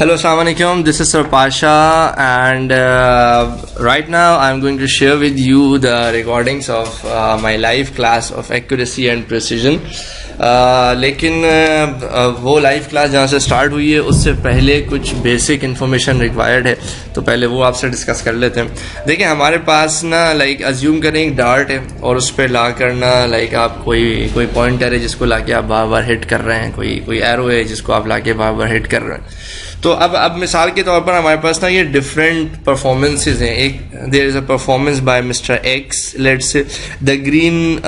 Hello, Assalamu alaikum. This is Sir Pasha, and right now I'm going to share with you the recordings of my live class of accuracy and precision. लेकिन वो live class जहाँ से start हुई है उससे पहले कुछ basic information required है, तो पहले वो आपसे डिस्कस कर लेते हैं. देखिए, हमारे पास ना अज्यूम करें एक डार्ट है और उस पर ला करना आप कोई पॉइंटर है जिसको लाके आप बार बार हिट कर रहे हैं, कोई एरो है जिसको आप लाके बार बार हिट कर रहे हैं. तो अब मिसाल के तौर पर हमारे पास ना ये डिफरेंट परफॉर्मेंसेस हैं. एक there is a performance by mister X, let's say the green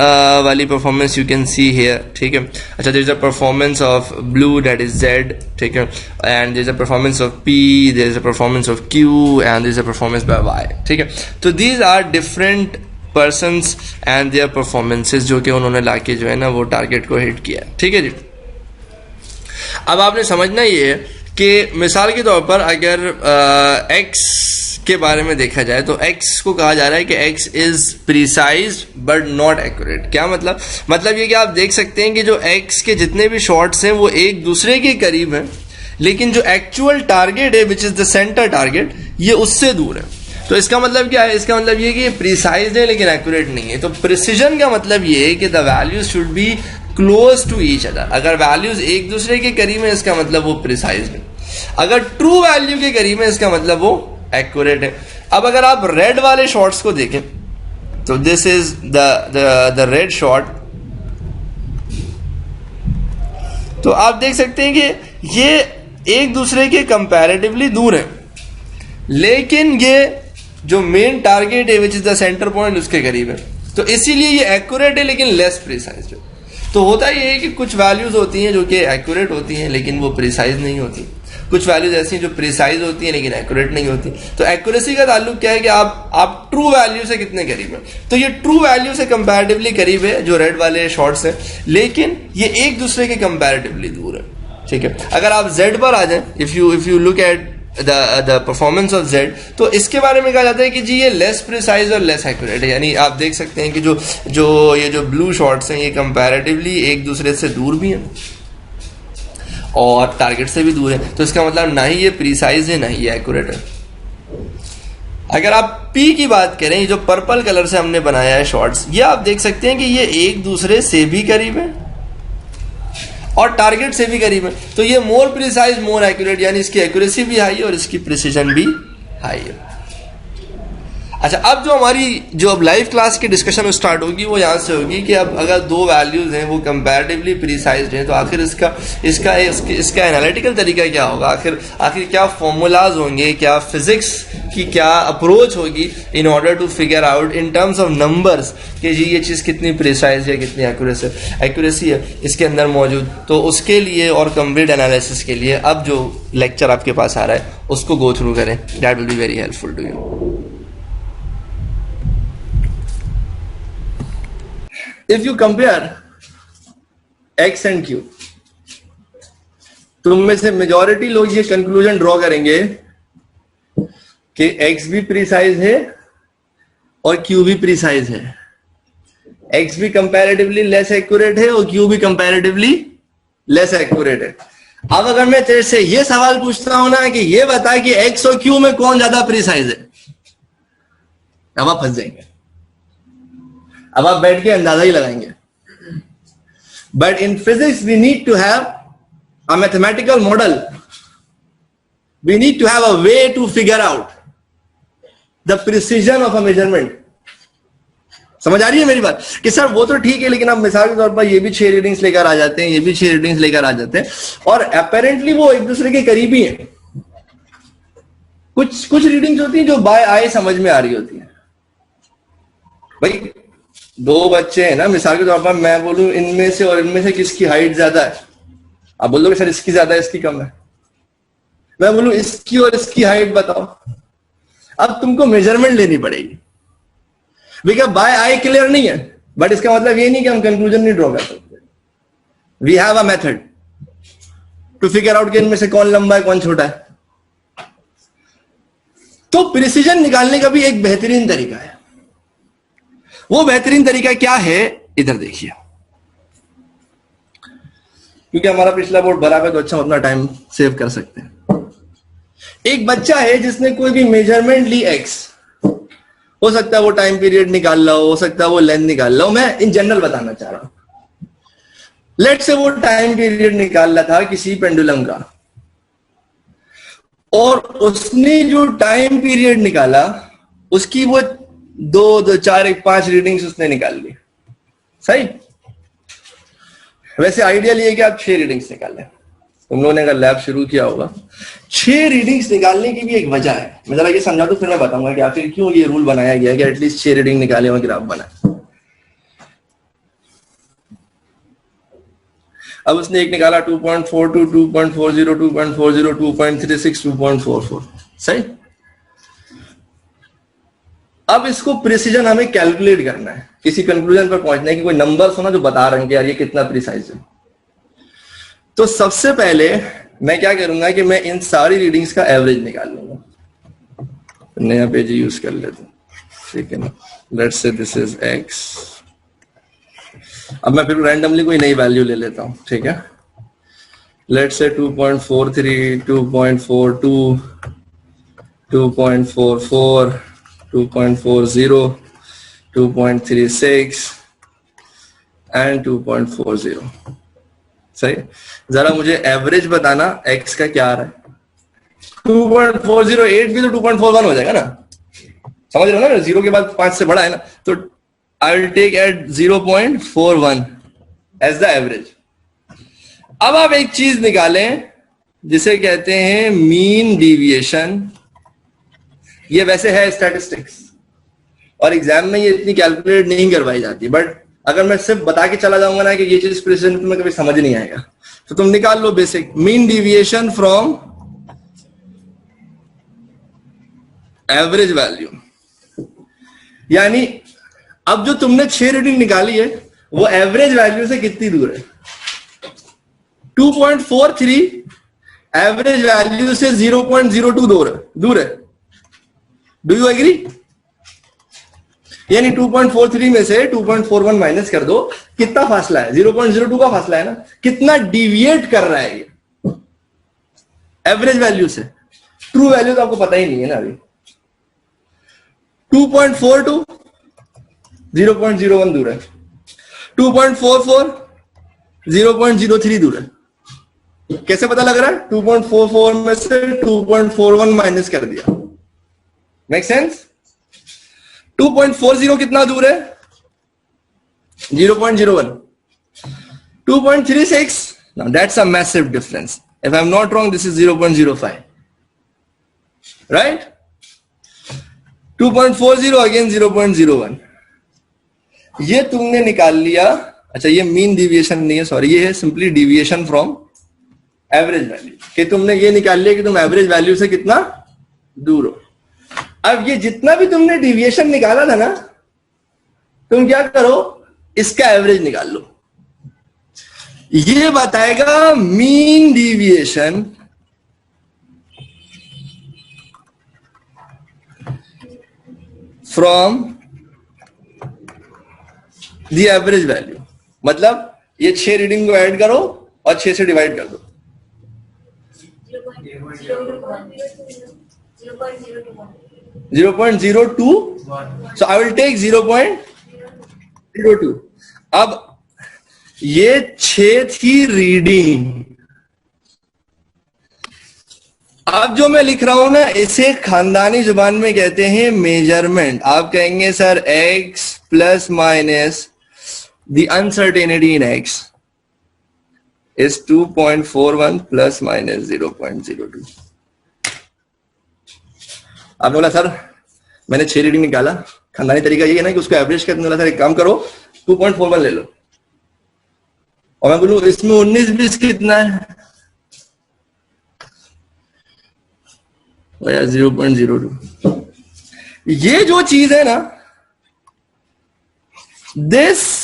वाली performance you can see here, ठीक है. अच्छा, there is a performance of blue, that is Z, ठीक है. And there is a performance of P, there is a performance of Q, and there is a performance by Y, ठीक है. तो these are different persons and their performances जो कि उन्होंने लाके जो है ना वो टारगेट को हिट किया, ठीक है जी. अब आपने समझना ये है कि मिसाल के तौर पर अगर x के बारे में देखा जाए तो x को कहा जा रहा है कि x is precise but not accurate. क्या मतलब ये कि आप देख सकते हैं कि जो x के जितने भी शॉट्स हैं वो एक दूसरे के करीब हैं, लेकिन जो एक्चुअल टारगेट है which is the centre target ये उससे दूर है. तो इसका मतलब क्या है? इसका मतलब ये कि प्रिसाइज है लेकिन एक्यूरेट नहीं है. तो प्रिसीजन का मतलब ये है कि the values should be close to each other. अगर वैल्यूज एक दूसरे के करीब है इसका मतलब वो प्रिसाइज है. अगर ट्रू वैल्यू के करीब है इसका मतलब वो एक्यूरेट है. अब अगर आप रेड वाले शॉट्स को देखें तो this is the red shot. तो आप देख सकते हैं कि ये एक दूसरे के कंपैरेटिवली दूर है, लेकिन ये जो मेन टारगेट है which is the centre point उसके करीब है. तो इसीलिए ये एक्यूरेट है लेकिन लेस प्रिसाइज है. तो होता ये है कि कुछ वैल्यूज होती हैं जो कि एक्यूरेट होती हैं लेकिन वो प्रिसाइज नहीं होती. कुछ वैल्यूज ऐसी हैं जो प्रिसाइज होती हैं लेकिन एक्यूरेट नहीं होती. तो एक्यूरेसी का ताल्लुक क्या है कि आप ट्रू वैल्यू से कितने करीब हैं. तो ये ट्रू वैल्यू से कंपैरेटिवली करीब है जो रेड वाले शॉट्स हैं, लेकिन ये एक दूसरे के कंपैरेटिवली दूर है, ठीक है. अगर आप जेड पर आ जाएं, if you look at the performance of Z, तो इसके बारे में कहा जाता है कि जी ये लेस प्रिसाइज और लेस एक्यूरेट है. यानी आप देख सकते हैं कि जो ब्लू शॉट्स हैं ये कंपैरेटिवली एक दूसरे से दूर भी हैं और टारगेट से भी दूर है. तो इसका मतलब ना ही ये प्रिसाइज है ना ही ये एक्यूरेट है. अगर आप पी की बात करें, ये जो पर्पल कलर से हमने बनाया है शॉट्स, ये आप देख सकते हैं कि ये एक दूसरे से भी करीब है और टारगेट से भी करीब है. तो ये मोर प्रिसाइज मोर एक्यूरेट, यानी इसकी एक्यूरेसी भी हाई है और इसकी प्रिसीजन भी हाई है. अच्छा, अब जो अब लाइव क्लास की डिस्कशन स्टार्ट होगी वो यहाँ से होगी कि अब अगर दो वैल्यूज हैं वो कंपैरेटिवली प्रिसाइज्ड हैं तो आखिर इसका एनालिटिकल तरीका क्या होगा, आखिर क्या फॉर्मूलाज होंगे, क्या फिजिक्स की क्या अप्रोच होगी in order to figure out in terms of numbers कि जी ये चीज़ कितनी प्रिसाइज है, कितनी एक्यूरेसी है इसके अंदर मौजूद. तो उसके लिए और कंप्लीट एनालिसिस के लिए अब जो लेक्चर आपके पास आ रहा है उसको गो थ्रू करें. That will be very helpful to you. If you compare x and q, तुम में से मेजॉरिटी लोग ये कंक्लूजन ड्रॉ करेंगे कि x भी प्रीसाइज है और q भी प्रीसाइज है. x भी कंपैरेटिवली लेस एक्यूरेट है और q भी कंपैरेटिवली लेस एक्यूरेट है. अब अगर मैं तेरे से ये सवाल पूछता हूं ना कि ये बता कि x और q में कौन ज्यादा प्रीसाइज है, अब आप फंस जाएंगे. अब आप बैठ के अंदाजा ही लगाएंगे. But in physics we need to have a mathematical model. We need to have a way to figure out the precision of a measurement. समझ आ रही है मेरी बात? कि सर वो तो ठीक है, लेकिन आप मिसाल के तौर पर ये भी 6 रीडिंग्स लेकर आ जाते हैं, ये भी 6 रीडिंग्स लेकर आ जाते हैं और अपेरेंटली वो एक दूसरे के करीब ही है. कुछ रीडिंग्स होती हैं जो बाय आई समझ में आ रही होती है. भाई दो बच्चे हैं ना, मिसाल के तौर पर मैं बोलूं इनमें से और इनमें से किसकी हाइट ज्यादा है, आप बोल दोगे सर इसकी ज्यादा है इसकी कम है. मैं बोलूं इसकी और इसकी हाइट बताओ. अब तुमको मेजरमेंट लेनी पड़ेगी. बिकॉज़ बाय आई क्लियर नहीं है, बट इसका मतलब ये नहीं कि हम कंक्लूजन नहीं ड्रॉ कर सकते. We have a method to figure out कि इनमें से कौन लंबा है कौन छोटा है. तो प्रिसीजन निकालने का भी एक बेहतरीन तरीका है. वो बेहतरीन तरीका क्या है इधर देखिए. क्योंकि हमारा पिछला बोर्ड भरा है तो अच्छा हम अपना टाइम सेव कर सकते हैं. एक बच्चा है जिसने कोई भी मेजरमेंट ली एक्स, हो सकता है वो टाइम पीरियड निकाल रहा हो सकता है वो लेंथ निकाल रहा हो, मैं इन जनरल बताना चाह रहा हूं। लेट से वो टाइम पीरियड निकाल रहा था किसी पेंडुलम का, और उसने जो टाइम पीरियड निकाला उसकी वो दो चार एक 5 रीडिंग्स उसने निकाल ली, सही। वैसे आइडियल ये है कि आप 6 रीडिंग्स निकाल लें। तुम लोगों ने अगर लैब शुरू किया होगा, 6 रीडिंग्स निकालने की भी एक वजह है। मैं जरा ये समझा दूं फिर मैं बताऊंगा कि आखिर क्यों ये रूल बनाया गया कि एटलीस्ट 6 रीडिंग निकाले और ग्राफ बनाए। अब उसने एक निकाला 2.42, 2.40, 2.40, 2.36, 2.44, सही। अब इसको प्रिसीजन हमें कैलकुलेट करना है, किसी कंक्लूजन पर पहुंचना है कि कोई नंबर्स हो ना जो बता रहे हैं कि यार ये कितना प्रिसाइज है। तो सबसे पहले मैं क्या करूंगा कि मैं इन सारी रीडिंग्स का एवरेज निकाल लूंगा। नया पेज यूज कर लेते हैं, ठीक है ना। Let's say this is x. अब मैं फिर रैंडमली कोई नई वैल्यू ले लेता हूं, ठीक है। लेट्स से 2.43, 2.42, 2.44, 2.40, 2.36 एंड 2.40, सही। जरा मुझे एवरेज बताना x का क्या आ रहा है। 2.408 भी तो 2.41 हो जाएगा ना, समझ रहे हो ना, 0 के बाद 5 से बड़ा है ना, तो I will take at 0.41 as the average. अब आप एक चीज निकालें जिसे कहते हैं मीन डिविएशन। ये वैसे है स्टैटिस्टिक्स और एग्जाम में ये इतनी कैलकुलेट नहीं करवाई जाती, बट अगर मैं सिर्फ बता के चला जाऊंगा ना कि ये चीज प्रेजेंट तुम्हें कभी समझ नहीं आएगा। तो तुम निकाल लो basic mean deviation from average value. यानी अब जो तुमने 6 रीडिंग निकाली है वो एवरेज वैल्यू से कितनी दूर है। 2.43 एवरेज वैल्यू से 0.02 दूर है। Do you agree? यानी 2.43 में से 2.41 माइनस कर दो, कितना फासला है? 0.02 का फासला है ना। कितना डिविएट कर रहा है ये एवरेज वैल्यू से? ट्रू वैल्यू तो आपको पता ही नहीं है ना अभी। 2.42 0.01 दूर है, 2.44 0.03 दूर है। कैसे पता लग रहा है? 2.44 में से 2.41 माइनस कर दिया। Make sense? 2.40 कितना दूर है? 0.01। 2.36, now that's a massive difference. If I'm not wrong, this is 0.05, right? 2.40 again 0.01। ये तुमने निकाल लिया। अच्छा, ये मीन डिविएशन नहीं है, सॉरी, ये है simply deviation from average value, कि तुमने ये निकाल लिया कि तुम एवरेज वैल्यू से कितना दूर हो। अब ये जितना भी तुमने डिविएशन निकाला था ना, तुम क्या करो, इसका एवरेज निकाल लो। ये बताएगा mean deviation from the average value. मतलब ये 6 रीडिंग को ऐड करो और 6 से डिवाइड कर दो। 0.02, so I will take 0.02। अब ये 6 थी रीडिंग। अब जो मैं लिख रहा हूं ना, इसे खानदानी जुबान में कहते हैं मेजरमेंट। आप कहेंगे sir x plus minus the uncertainty in x is 2.41 plus minus 0.02। आपने बोला सर मैंने 6 रीडिंग निकाला, खानदानी तरीका ये है ना कि उसको एवरेज करने वाला। सर एक काम करो, 2.41 ले लो, और मैं बोलूं इसमें 19-20 कितना है? 0.02। ये जो चीज है ना, this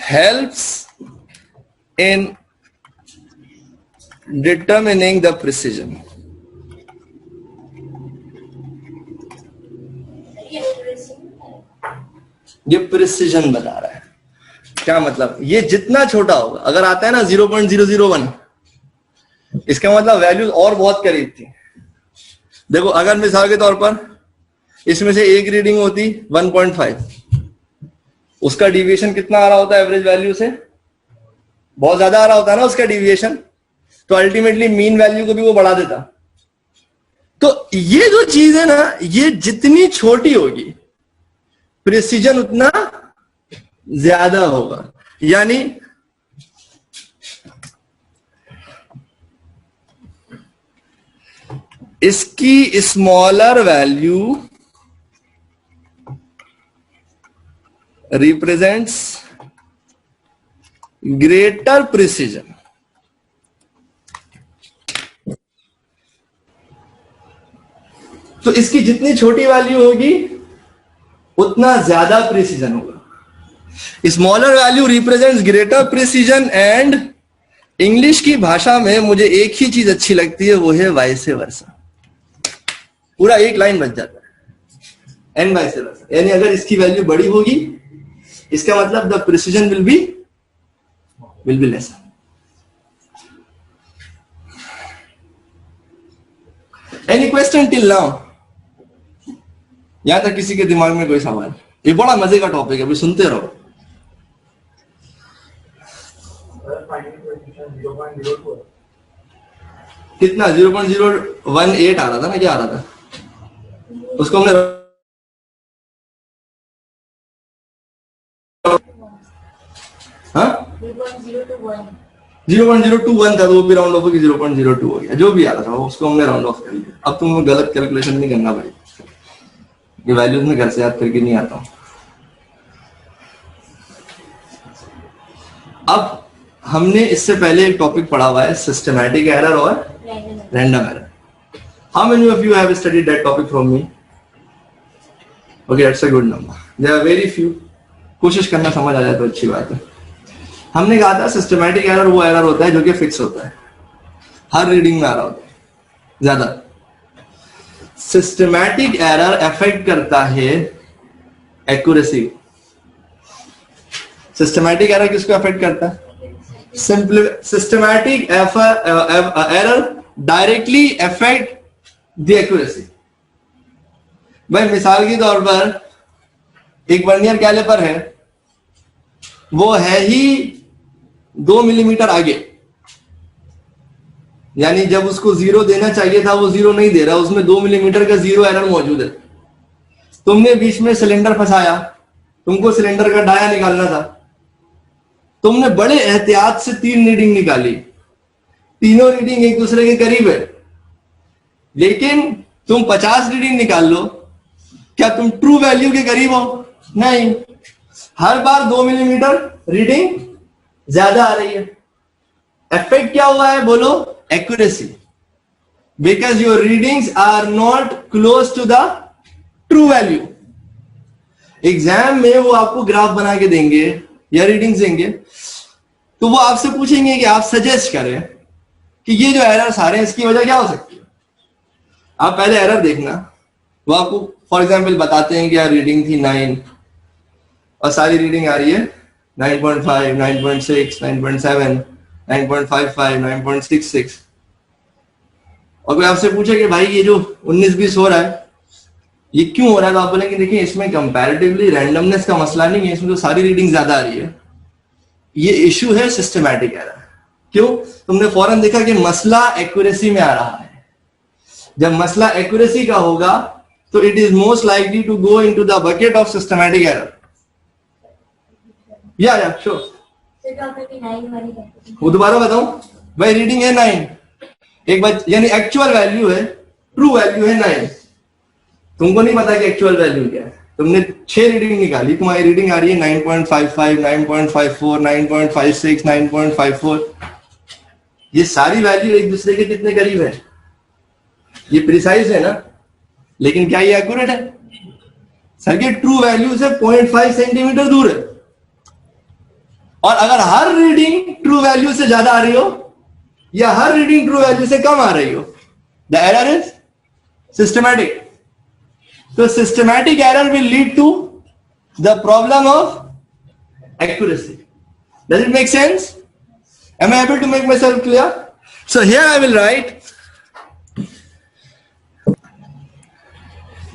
helps in determining the precision। ये प्रिसिजन बता रहा है। क्या मतलब, ये जितना छोटा होगा, अगर आता है ना 0.001, इसका मतलब वैल्यूज और बहुत करीब थी। देखो अगर मिसाल के तौर पर इसमें से एक रीडिंग होती 1.5, उसका डिविएशन कितना आ रहा होता है एवरेज वैल्यू से, बहुत ज्यादा आ रहा होता है ना उसका डिविएशन, तो अल्टीमेटली मीन वैल्यू को भी वो बढ़ा देता। तो ये जो चीज है ना, ये जितनी छोटी होगी प्रिसीजन उतना ज्यादा होगा। यानी इसकी smaller value represents greater precision. तो इसकी जितनी छोटी वैल्यू होगी उतना ज्यादा प्रिसीजन होगा। Smaller value represents greater precision and English की भाषा में मुझे एक ही चीज अच्छी लगती है, वो है वाइस वर्सा। पूरा एक लाइन बच जाता है, एंड वाइस वर्सा। यानी अगर इसकी वैल्यू बड़ी होगी, इसका मतलब the precision will be less. Any question till now? यहां तक किसी के दिमाग में कोई सवाल? ये बड़ा मजे का टॉपिक है, अभी सुनते रहो। कितना 0.018 आ रहा था ना, क्या आ रहा था? उसको हमने हाँ 0.021 था, तो वो भी राउंड ऑफ होगी 0.02 हो गया। जो भी आ रहा था उसको हमने राउंड ऑफ कर लिया। अब तुम्हें गलत कैलकुलेशन नहीं करना भाई, ये वैल्यूज में घर से याद करके नहीं आता हूं। अब हमने इससे पहले एक टॉपिक पढ़ा हुआ है सिस्टमैटिक एरर और random error. How many of you have studied that topic from me? Okay, that's a good number. There are very few. कोशिश करना समझ आ जाए तो अच्छी बात है। हमने कहा था सिस्टमैटिक एरर वो एरर होता है जो कि फिक्स होता है, हर रीडिंग में आ रहा होता है ज्यादा। सिस्टमैटिक एरर अफेक्ट करता है एक्यूरेसी। सिस्टमैटिक एरर किसको अफेक्ट करता है? Systematic error directly affect the accuracy. भाई मिसाल के तौर पर एक वर्नियर कैलिपर है, वो है ही 2 मिलीमीटर आगे, यानी जब उसको 0 देना चाहिए था वो 0 नहीं दे रहा, उसमें 2 मिलीमीटर का 0 एरर मौजूद है। तुमने बीच में सिलेंडर फंसाया, तुमको सिलेंडर का डाया निकालना था, तुमने बड़े एहतियात से 3 रीडिंग निकाली, तीनों रीडिंग एक दूसरे के करीब है, लेकिन तुम 50 रीडिंग निकाल लो, क्या तुम ट्रू वैल्यू के करीब हो? नहीं, हर बार 2 मिलीमीटर रीडिंग ज्यादा आ रही है। इफेक्ट क्या हुआ है बोलो? Accuracy, because your readings are not close to the true value. Exam में वो आपको ग्राफ बना के देंगे या रीडिंग्स देंगे, तो वो आपसे पूछेंगे कि आप सजेस्ट करें कि ये जो एरर्स आ रहे हैं इसकी वजह क्या हो सकती है। आप पहले एरर देखना, वो आपको फॉर एग्जाम्पल बताते हैं कि यार रीडिंग थी 9 और सारी रीडिंग आ रही है 9.5, 9.6, 9.7, 9.55, 9.66। और कोई आपसे पूछे कि भाई ये जो 19-20 हो रहा है ये क्यों हो रहा है, तो आप बोलेंगे देखिए इसमें कंपैरेटिवली रैंडमनेस का मसला नहीं है, इसमें तो सारी रीडिंग ज्यादा आ रही है, ये इश्यू है सिस्टमैटिक एरर। क्यों? तुमने फौरन देखा कि मसला एक्यूरेसी में आ रहा है। जब मसला एक्यूरेसी का होगा तो it is most likely to go into the bucket of systematic error. या श्योर। वो दोबारा बताऊं भाई, रीडिंग है 9, एक बार यानी एक्चुअल वैल्यू है, ट्रू वैल्यू है 9। तुमको नहीं पता कि एक्चुअल वैल्यू क्या है, तुमने 6 रीडिंग निकाली, तुम्हारी रीडिंग आ रही है 9.55, 9.54, 9.56, 9.54। ये सारी वैल्यू एक दूसरे के कितने करीब है? ये प्रिसाइज है ना, लेकिन क्या ये एक्यूरेट है? सर के ट्रू वैल्यू से 0.5 सेंटीमीटर दूर है। और अगर हर रीडिंग ट्रू वैल्यू से ज्यादा आ रही हो या हर रीडिंग ट्रू वैल्यू से कम आ रही हो, द एरर इज सिस्टमैटिक। तो systematic error will lead to the problem of accuracy. Does it make sense? Am I able to make myself clear? So here I will write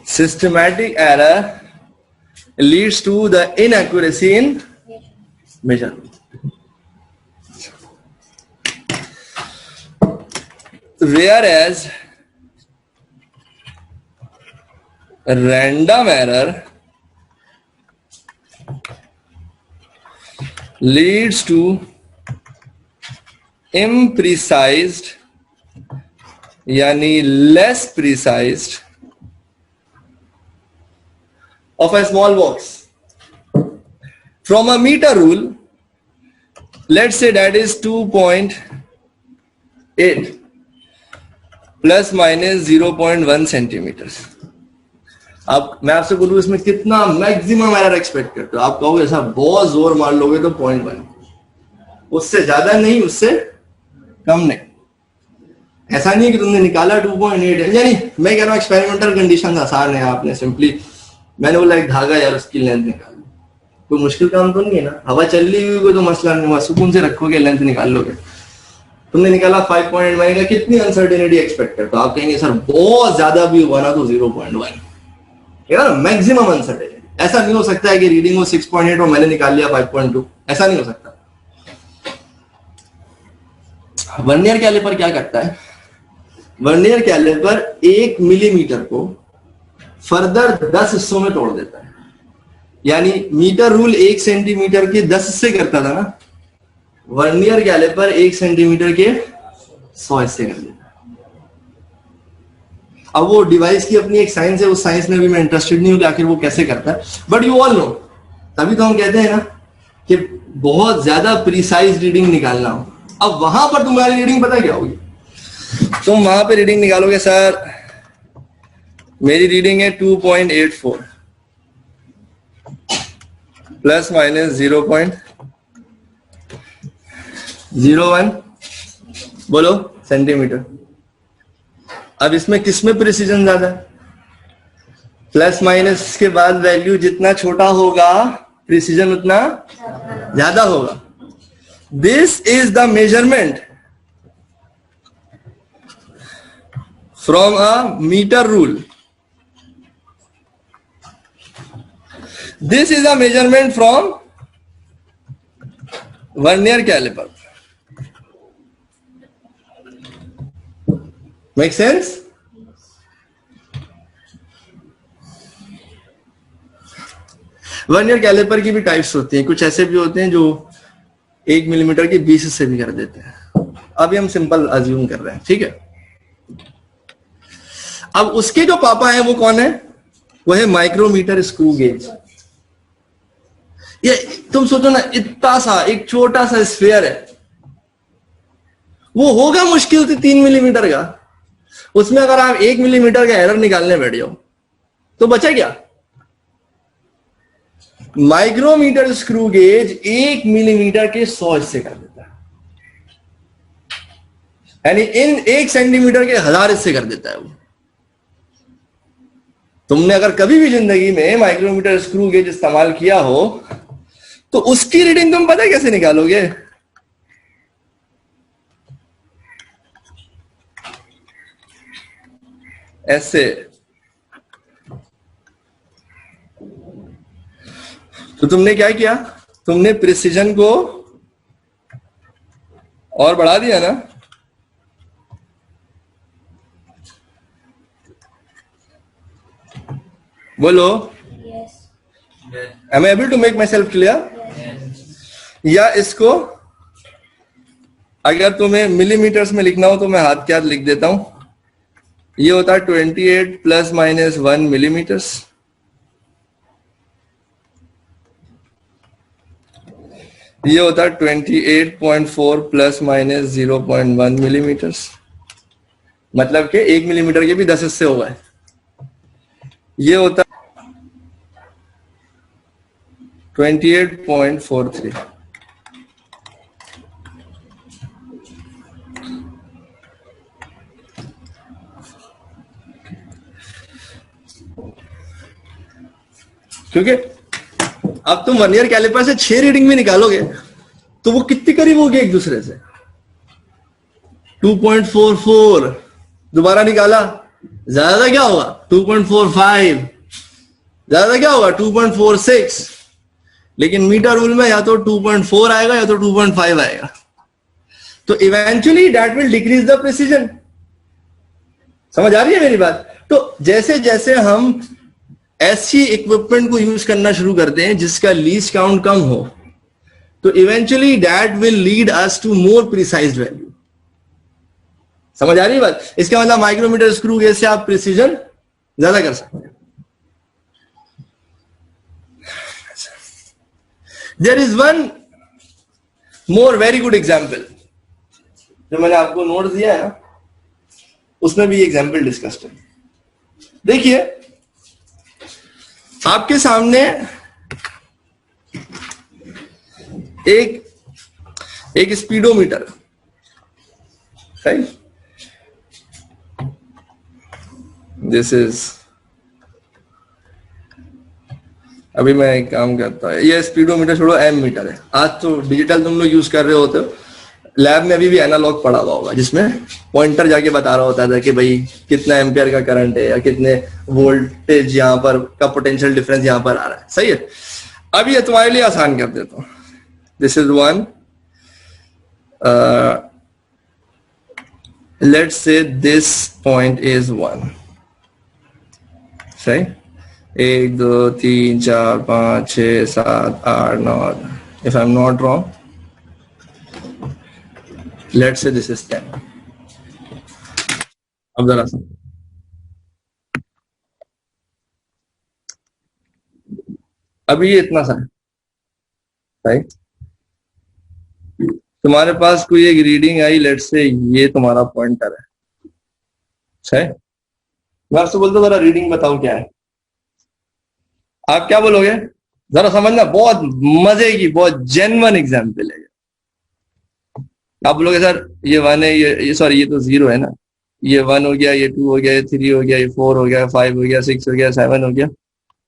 systematic error leads to the inaccuracy in measurement. Whereas random error leads to imprecise यानी less precise of a small box. From a meter rule, let's say that is 2.8 plus minus 0.1 centimetre. अब मैं आपसे बोलूं इसमें कितना maximum error expect करते हो, आप कहोगे ऐसा बहुत जोर मार लोगे तो 0.1, उससे ज्यादा नहीं उससे कम नहीं. ऐसा नहीं है कि तुमने निकाला 2.8 यानी मैं कह रहा हूं एक्सपेरिमेंटल कंडीशन आसान है. आपने सिंपली मैंने बोला एक धागा यार उसकी लेंथ निकाल लो, कोई मुश्किल काम तो नहीं है ना. हवा चल रही हुई कोई तो मसला नहीं हुआ, सुकून से रखोगे लेंथ निकाल लोगे. तुमने निकाला 5.8 का कितनी अनसर्टेनिटी एक्सपेक्ट करते हो, आप कहेंगे सर बहुत ज्यादा भी हुआ ना तो 0.1 यार मैक्सिमम अनसर्टेनिटी. ऐसा नहीं हो सकता है कि रीडिंग हो 6.8 और मैंने निकाल लिया 5.2, ऐसा नहीं हो सकता. वर्नियर कैलिपर क्या करता है, वर्नियर कैलिपर 1 मिलीमीटर को फर्दर 10 हिस्सों में तोड़ देता है. यानी मीटर रूल 1 सेंटीमीटर के 10 हिस्से करता था ना, वर्नियर कैलिपर 1 सेंटीमीटर के 100 हिस्से कर देता है. अब वो डिवाइस की अपनी एक साइंस है, उस साइंस में भी मैं इंटरेस्टेड नहीं हूं कि आखिर वो कैसे करता है, बट यू ऑल नो. तभी तो हम कहते हैं ना कि बहुत ज्यादा प्रिसाइज रीडिंग निकालना हो. अब वहां पर तुम्हारी रीडिंग पता क्या होगी, तुम वहां पे रीडिंग निकालोगे सर मेरी रीडिंग है 2.84 प्लस माइनस 0.01 बोलो सेंटीमीटर. अब इसमें किसमें प्रिसीजन ज्यादा है, प्लस माइनस के बाद वैल्यू जितना छोटा होगा प्रिसीजन उतना ज्यादा होगा. This is the measurement from a metre rule. This is a measurement from vernier caliper. Make sense? Vernier caliper की भी टाइप्स होती हैं. कुछ ऐसे भी होते हैं जो 1 मिलीमीटर के 20 हिस्से भी कर देते हैं. अभी हम सिंपल अज्यूम कर रहे हैं, ठीक है. अब उसके जो पापा हैं वो कौन है, वो है माइक्रोमीटर स्क्रू गेज. ये तुम सोचो ना, इतना सा एक छोटा सा स्फीयर है, वो होगा मुश्किल से 3 मिलीमीटर का. उसमें अगर आप 1 मिलीमीटर का एरर निकालने बैठ जाओ तो बचा क्या. माइक्रोमीटर स्क्रू गेज 1 मिलीमीटर के 100 हिस्से कर देता है, यानी इन 1 सेंटीमीटर के 1000 हिस्से कर देता है वो. तुमने अगर कभी भी जिंदगी में माइक्रोमीटर स्क्रू गेज इस्तेमाल किया हो तो उसकी रीडिंग तुम पता कैसे निकालोगे, ऐसे. तो तुमने क्या किया, तुमने प्रिसीजन को और बढ़ा दिया ना. बोलो, am I able to make myself clear? या इसको अगर तुम्हें मिलीमीटर्स में लिखना हो तो मैं हाथ के हाथ लिख देता हूं. ये होता है 28 प्लस माइनस 1 मिलीमीटर्स. ये होता है 28.4 प्लस माइनस 0.1 मिलीमीटर्स. मतलब कि 1 मिलीमीटर के भी 10 हिस्से हो गए. ये होता 28.43. क्योंकि अब तुम वर्नियर कैलिपर से 6 रीडिंग भी निकालोगे तो वो कितनी करीब हो गया एक दूसरे से? 2.44। दोबारा निकाला, ज्यादा क्या होगा? 2.45। ज्यादा क्या होगा? 2.46। लेकिन मीटर रूल में या तो 2.4 आएगा या तो 2.5 आएगा। तो eventually that will decrease the precision. समझ आ रही है मेरी बात? तो जैसे जैसे हम ऐसी इक्विपमेंट को यूज करना शुरू करते हैं जिसका लीस्ट काउंट कम हो, तो eventually that will lead us to more precise value. समझ आ रही है बात? इसका मतलब माइक्रोमीटर स्क्रू गेज से आप प्रिसीजन ज्यादा कर सकते हैं। There is one more very good example जो मैंने आपको नोट दिया है ना, उसमें भी एग्जाम्पल डिस्कस्ड है। देखिए, आपके सामने एक स्पीडोमीटर, राइट? दिस इज, अभी मैं एक काम करता हूं, ये स्पीडोमीटर छोड़ो, एम मीटर है। आज तो डिजिटल तुम लोग यूज कर रहे होते हो, लैब में अभी भी एनालॉग पड़ा हुआ होगा जिसमें पॉइंटर जाके बता रहा होता था कि भाई कितना एम्पियर का करंट है या कितने वोल्टेज यहाँ पर का पोटेंशियल डिफरेंस यहाँ पर आ रहा है। सही है? अभी ये तुम्हारे लिए आसान कर देता हूँ। This is one, let's say this point is 1। सही? 1 2 3 4 5 6 7 8 9, if I am not wrong, let's say this is 10। अब जरा सा अभी ये इतना सा है, राइट? तुम्हारे पास कोई एक रीडिंग आई, लेट्स से ये तुम्हारा पॉइंटर है, सही? मैं आपसे बोलता हूं जरा रीडिंग बताओ क्या है, आप क्या बोलोगे? जरा समझना, बहुत मजे की, बहुत जेन्युइन एग्जाम्पल है। आप बोलोगे सर ये 1 है, ये सॉरी ये तो 0 है ना, ये 1 हो गया, ये 2 हो गया, ये 3 हो गया, ये 4 हो गया, 5 हो गया, 6 हो गया, 7 हो गया।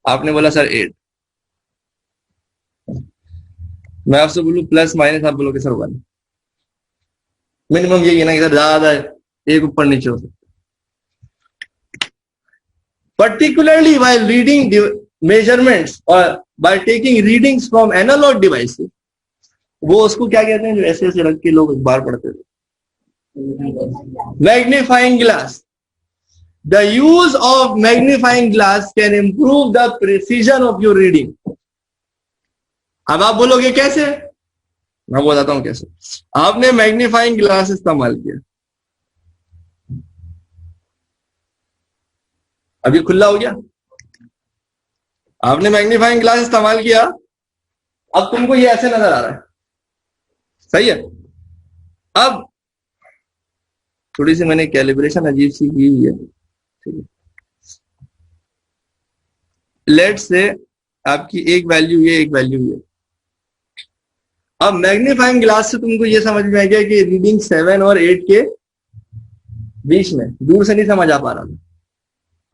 आपने बोला सर 8। मैं आपसे बोलूं प्लस माइनस, आप बोलोगे सर 1। मिनिमम यही है ना कि सर ज्यादा एक ऊपर नीचे हो सकता। Particularly while reading measurements or by taking readings from analog devices, वो उसको क्या कहते हैं जो ऐसे ऐसे रख के लोग बार पढ़ते थे? Magnifying glass. The use of magnifying glass can improve the precision of your reading. अब आप बोलोगे कैसे? मैं बताता हूं कैसे। आपने मैग्नीफाइंग ग्लास इस्तेमाल किया, अभी खुला हो गया। आपने मैग्नीफाइंग ग्लास इस्तेमाल किया, अब तुमको ये ऐसे नजर आ रहा है, सही है? अब थोड़ी सी मैंने कैलिब्रेशन अजीब सी की हुई है, ठीक है? लेट्स से आपकी एक वैल्यू ये, एक वैल्यू ये। अब मैग्नीफाइंग ग्लास से तुमको ये समझ में आ गया कि रीडिंग 7 और 8 के बीच में, दूर से नहीं समझ आ पा रहा था,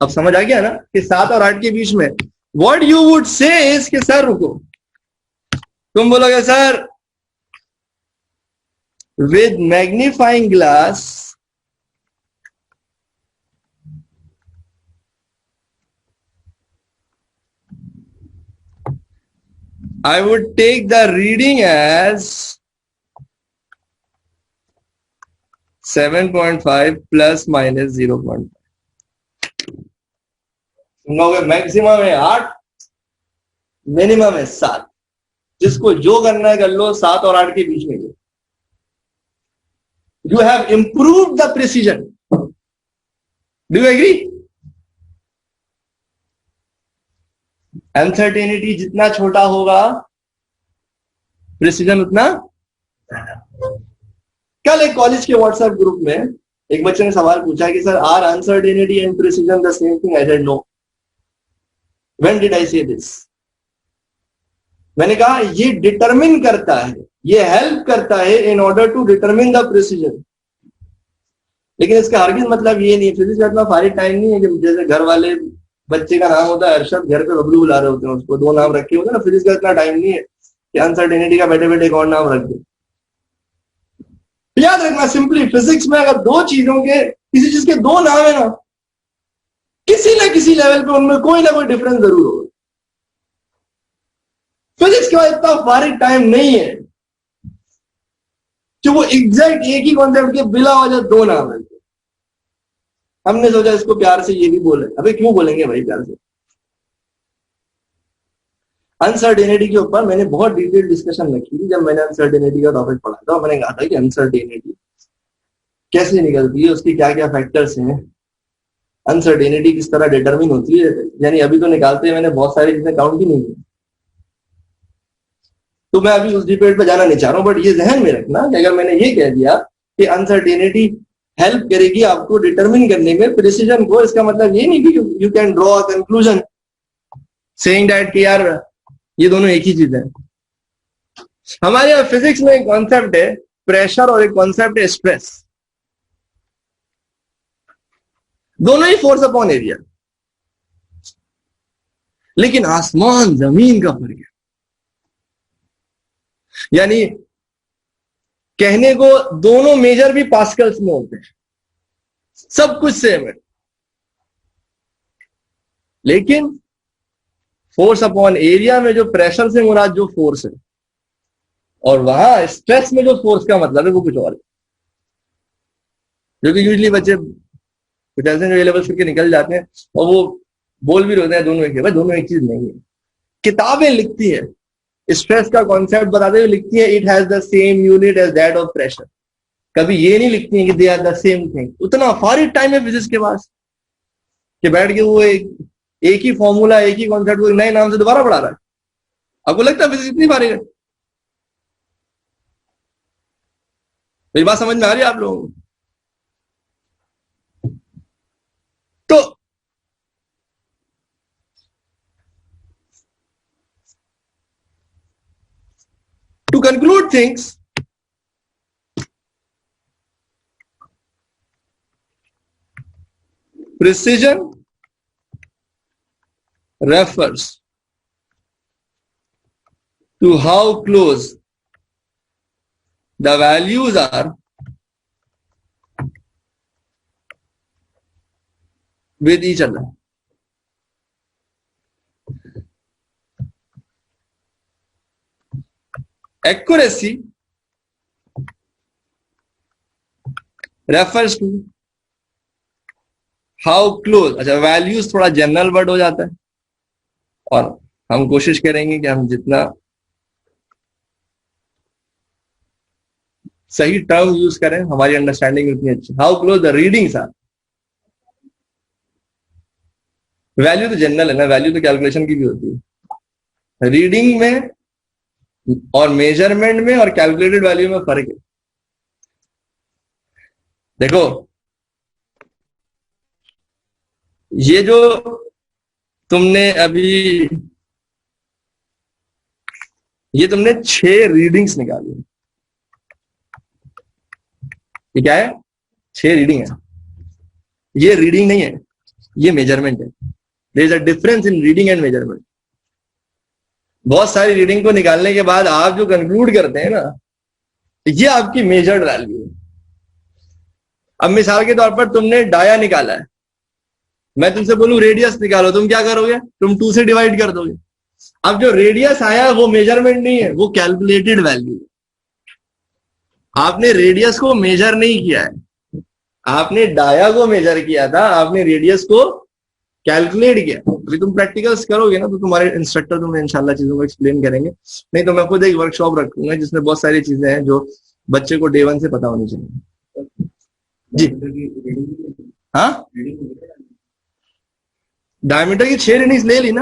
अब समझ आ गया ना कि 7 और 8 के बीच में। What you would say is कि सर रुको, तुम बोलोगे sir with magnifying glass I would take the reading as 7.5 plus minus 0.5। तुम लोग मैक्सिमम है 8, मिनिमम है 7, जिसको जो करना है कर लो, 7 और 8 के बीच में। You have improved the precision. Do you agree? Uncertainty जितना छोटा होगा, प्रिसीजन उतना। कल एक कॉलेज के व्हाट्सएप ग्रुप में एक बच्चे ने सवाल पूछा कि sir are uncertainty and precision the same thing? I said no. When did I say this? मैंने कहा ये डिटरमिन करता है, ये हेल्प करता है in order to determine the precision, लेकिन इसका हरगिज मतलब ये नहीं, फिजिक्स का इतना फारिग टाइम नहीं है कि जैसे घर वाले, बच्चे का नाम होता है अरशद, घर पे बबलू बुला रहे होते हैं, उसको 2 नाम रखे होते हैं ना। फिजिक्स का इतना टाइम नहीं है कि अनसर्टेनिटी का बैठे बैठे एक और नाम रख दे। याद रखना सिंपली, फिजिक्स में अगर दो चीजों के, किसी चीज के दो नाम है ना, किसी ना किसी लेवल पे उनमें कोई ना कोई डिफरेंस जरूर होगा। फिजिक्स के बाद इतना फारिग टाइम नहीं है कि वो एग्जैक्ट एक ही कॉन्सेप्ट के बिला वजह दो नाम है। हमने सोचा इसको प्यार से ये भी बोले, अबे क्यों बोलेंगे भाई प्यार से। अनसर्टेनिटी के ऊपर मैंने बहुत डिटेल डिस्कशन रखी थी जब मैंने अनसर्टेनिटी का टॉपिक पढ़ा था। मैंने कहा था कि अनसर्टेनिटी कैसे निकलती है, उसकी क्या क्या फैक्टर्स हैं, अनसर्टेनिटी किस तरह डिटरमिन होती है। यानी अभी तो निकालते हैं, मैंने बहुत सारी चीजें काउंट ही नहीं की, तो मैं अभी उस डिबेट पे जाना नहीं चाह रहा हूं। बट ये जहन में रखना कि अगर मैंने ये कह दिया कि अनसर्टेनिटी हेल्प करेगी आपको डिटरमिन करने में प्रिसीजन को, इसका मतलब ये नहीं कि you can draw a conclusion saying that कि यार ये दोनों एक ही चीज है। हमारे यहाँ फिजिक्स में एक कॉन्सेप्ट है प्रेशर और एक कॉन्सेप्ट है स्ट्रेस। दोनों ही फोर्स अपॉन एरिया, लेकिन आसमान जमीन का फर्क है। यानी कहने को दोनों मेजर भी पास्कल्स में होते हैं, सब कुछ सेम है, लेकिन फोर्स अपॉन एरिया में जो प्रेशर से मुराद जो फोर्स है, और वहां स्ट्रेस में जो फोर्स का मतलब है वो कुछ और है। जो कि यूजली बच्चे पोटेंशियल वेरिएबल्स करके निकल जाते हैं और वो बोल भी होते हैं दोनों एक है। भाई दोनों एक चीज नहीं है। किताबें लिखती है स्ट्रेस का कॉन्सेप्ट बताते हुए लिखती है it has the same unit as that of pressure. कभी ये नहीं लिखती है कि they are the same thing. उतना फारिग टाइम है फिजिक्स के पास कि बैठ के वो एक ही फॉर्मूला, एक ही कॉन्सेप्ट को नए नाम से दोबारा पढ़ा रहा है। आपको लगता है फिजिक्स इतनी फारिग है? मेरी बात समझ में आ रही है आप लोगों को? तो to conclude things, precision refers to how close the values are with each other. Accuracy refers to how close, अच्छा वैल्यूज थोड़ा जनरल वर्ड हो जाता है और हम कोशिश करेंगे कि हम जितना सही टर्म यूज करें हमारी अंडरस्टैंडिंग उतनी अच्छी। How close the readings are, value तो जनरल है ना, वैल्यू तो कैलकुलेशन की भी होती है। रीडिंग में और मेजरमेंट में और कैलकुलेटेड वैल्यू में फर्क है। देखो ये जो तुमने अभी ये तुमने 6 रीडिंग्स निकाली, ये क्या है? 6 रीडिंग है। ये रीडिंग नहीं है, ये मेजरमेंट है। There is a difference in reading and measurement. बहुत सारी रीडिंग को निकालने के बाद आप जो कंक्लूड करते हैं ना, ये आपकी मेजर्ड वैल्यू है। अब मिसाल के तौर पर तुमने डाया निकाला है, मैं तुमसे बोलूं रेडियस निकालो, तुम क्या करोगे? तुम 2 से डिवाइड कर दोगे। अब जो रेडियस आया वो मेजरमेंट नहीं है, वो कैलकुलेटेड वैल्यू है। आपने रेडियस को मेजर नहीं किया है, आपने डाया को मेजर किया था, आपने रेडियस को कैलकुलेट किया। अभी तुम प्रैक्टिकल्स करोगे ना तो तुम्हारे इंस्ट्रक्टर तुम्हें इंशाल्लाह चीजों को एक्सप्लेन करेंगे। नहीं तो मैं खुद एक वर्कशॉप रखूंगा जिसमें बहुत सारी चीजें हैं जो बच्चे को डे 1 से पता होनी चाहिए। जी हाँ, डायमीटर की 6 रीडिंग्स ले ली ना,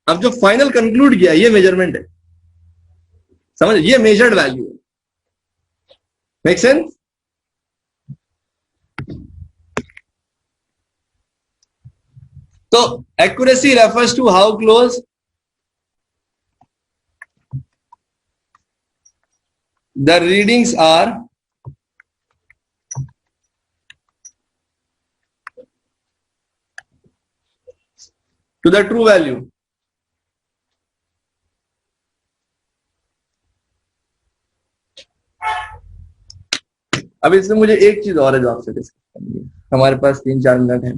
अब जो फाइनल कंक्लूड किया ये मेजरमेंट है, समझ? ये मेजर्ड वैल्यू है। Make sense? तो accuracy refers to how close the readings are to the true value. अब इसमें मुझे एक चीज और है जो आपसे डिस्कस करनी है, हमारे पास 3-4 मिनट है।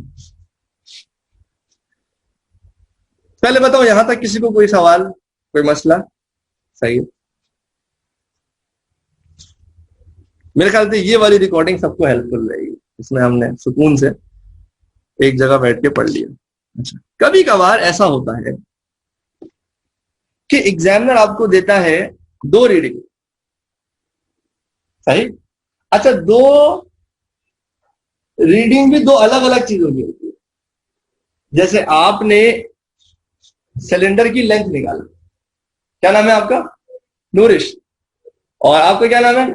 पहले बताओ यहां तक किसी को कोई सवाल, कोई मसला? सही है। मेरे ख्याल से ये वाली रिकॉर्डिंग सबको हेल्पफुल रहेगी, इसमें हमने सुकून से एक जगह बैठ के पढ़ लिया। अच्छा, कभी कभार ऐसा होता है कि एग्जामिनर आपको देता है 2 रीडिंग, सही? अच्छा, 2 रीडिंग भी 2 अलग अलग चीजों की होती है। जैसे आपने सिलेंडर की लेंथ निकाला, क्या नाम है आपका? नूरिश। और आपका क्या नाम है?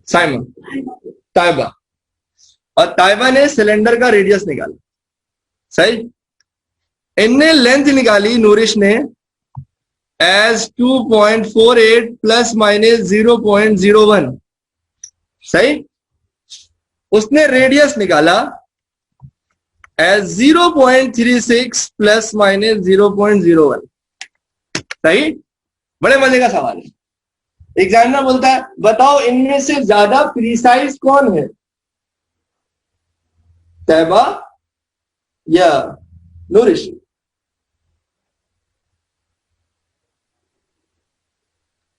साइमन। ताइबा। और ताइबा ने सिलेंडर का रेडियस निकाला, सही? इनने लेंथ निकाली नूरिश ने एज 2.48 प्लस माइनस 0.01, सही? उसने रेडियस निकाला एज 0.36 प्लस माइनस 0.01, सही? बड़े मजे का सवाल है। एग्जामिनर बोलता है बताओ इनमें से ज्यादा प्रिसाइज कौन है, तैबा या नूरिश?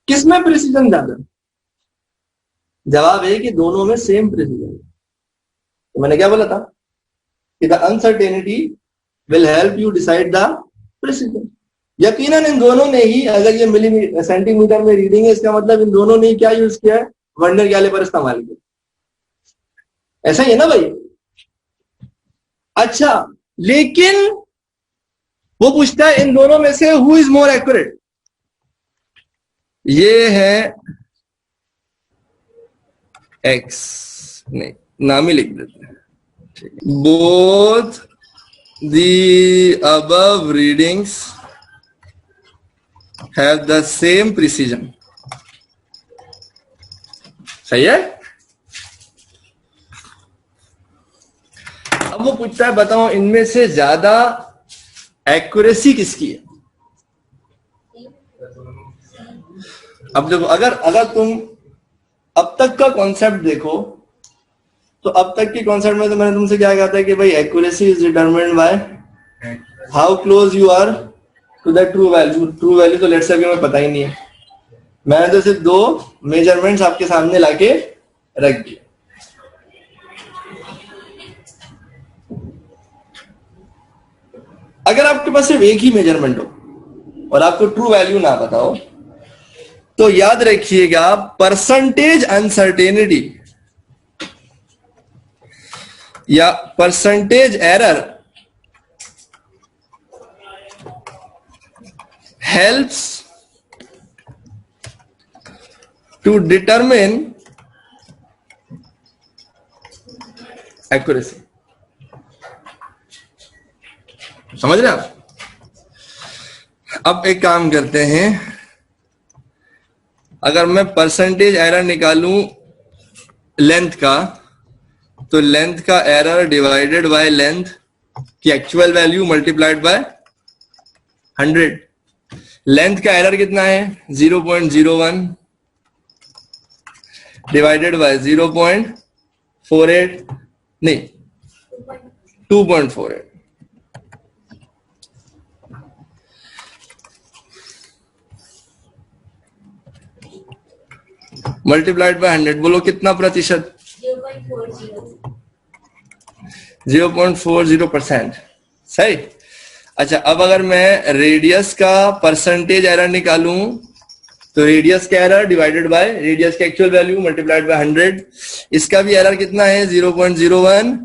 किसमें प्रिसीजन ज्यादा? जवाब है कि दोनों में सेम प्रिसीजन। तो मैंने क्या बोला था कि the uncertainty will help you decide the precision. यकीनन इन दोनों ने ही, अगर ये मिलीमीटर सेंटीमीटर में रीडिंग है, इसका मतलब इन दोनों ने क्या यूज किया है? वर्नियर कैलिपर इस्तेमाल किया। ऐसा ही है ना भाई? अच्छा, लेकिन वो पूछता है इन दोनों में से हु इज मोर एक्यूरेट? ये है एक्स, नहीं नाम ही लिख देते हैं। Both the above readings have the same precision, सही है? अब वो पूछता है बताओ इनमें से ज्यादा एक्यूरेसी किसकी है? अब देखो, अगर तुम अब तक का कॉन्सेप्ट देखो तो अब तक के कॉन्सेप्ट में तो मैंने तुमसे क्या कहा था कि भाई accuracy is determined by how close you are to the true value. True value तो लेट्स से अभी हमें पता ही नहीं है। मैंने तो सिर्फ 2 मेजरमेंट्स आपके सामने लाके रख दिए। अगर आपके पास सिर्फ एक ही मेजरमेंट हो और आपको ट्रू वैल्यू ना पता हो तो याद रखिएगा परसेंटेज अनसर्टेनिटी या percentage error helps to determine accuracy। समझ रहे आप? अब एक काम करते हैं, अगर मैं परसेंटेज एरर निकालूं लेंथ का, तो लेंथ का एरर डिवाइडेड बाय लेंथ की actual value multiplied by 100। Length का एरर कितना है? 0.01 डिवाइडेड बाय 0.48, नहीं 2.48। मल्टीप्लाइड बाय 100, बोलो कितना प्रतिशत? 0.40%, सही? अच्छा, अब अगर मैं रेडियस का परसेंटेज एरर निकालूं तो रेडियस का एरर डिवाइडेड बाय रेडियस की एक्चुअल वैल्यू मल्टीप्लाइड बाय 100। इसका भी एरर कितना है? 0.01।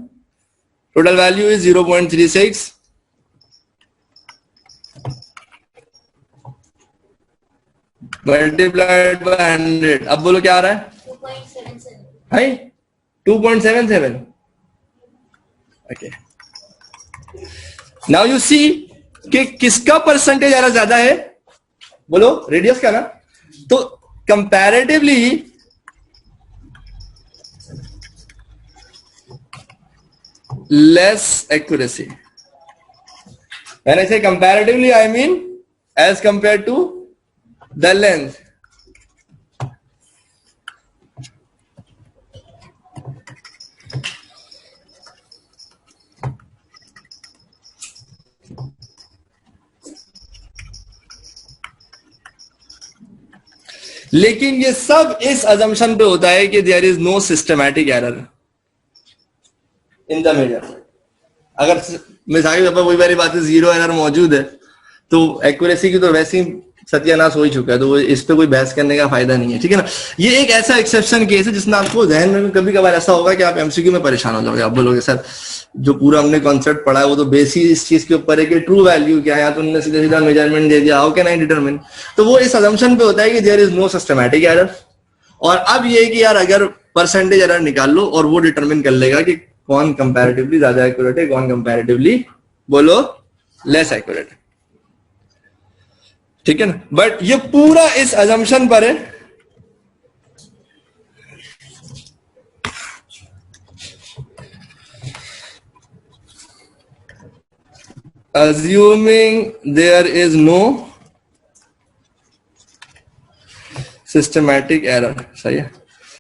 Total value is 0.36 multiplied by 100। अब बोलो क्या आ रहा है? 2.77। ओके, नाउ यू सी कि किसका परसेंटेज एरर ज्यादा है? बोलो रेडियस का ना। तो comparatively less accuracy. When I say comparatively, I mean as compared to the length. लेकिन ये सब इस अजम्पशन पे होता है कि there is no systematic error in the measure. अगर मिसाल के तौर पर वही वाली बात है, जीरो एरर मौजूद है तो एक्यूरेसी की तो वैसे ही सत्यानाश हो ही चुका है, तो वो इस पे कोई बहस करने का फायदा नहीं है, ठीक है ना। ये एक ऐसा एक्सेप्शन केस है जिसमें आपको जहन में कभी कभार ऐसा होगा कि आप एमसीक्यू में परेशान हो जाओगे, आप बोलोगे सर जो पूरा हमने कॉन्सेप्ट पढ़ा है वो तो बेसिक इस चीज के ऊपर है कि ट्रू वैल्यू क्या है, या तो उन्होंने सीधा सीधा मेजरमेंट दे दिया, हाउ कैन आई डिटरमिन। तो वो इस अजम्पशन पे होता है कि there is no systematic error. और अब ये कि यार अगर परसेंटेज एरर निकाल लो और वो डिटरमिन कर लेगा कि कौन कंपैरेटिवली ज्यादा एक्यूरेट है, कौन कंपैरेटिवली बोलो लेस एक्यूरेट है, ठीक है ना। बट ये पूरा इस अजम्पशन पर है assuming there is no systematic error, सही है।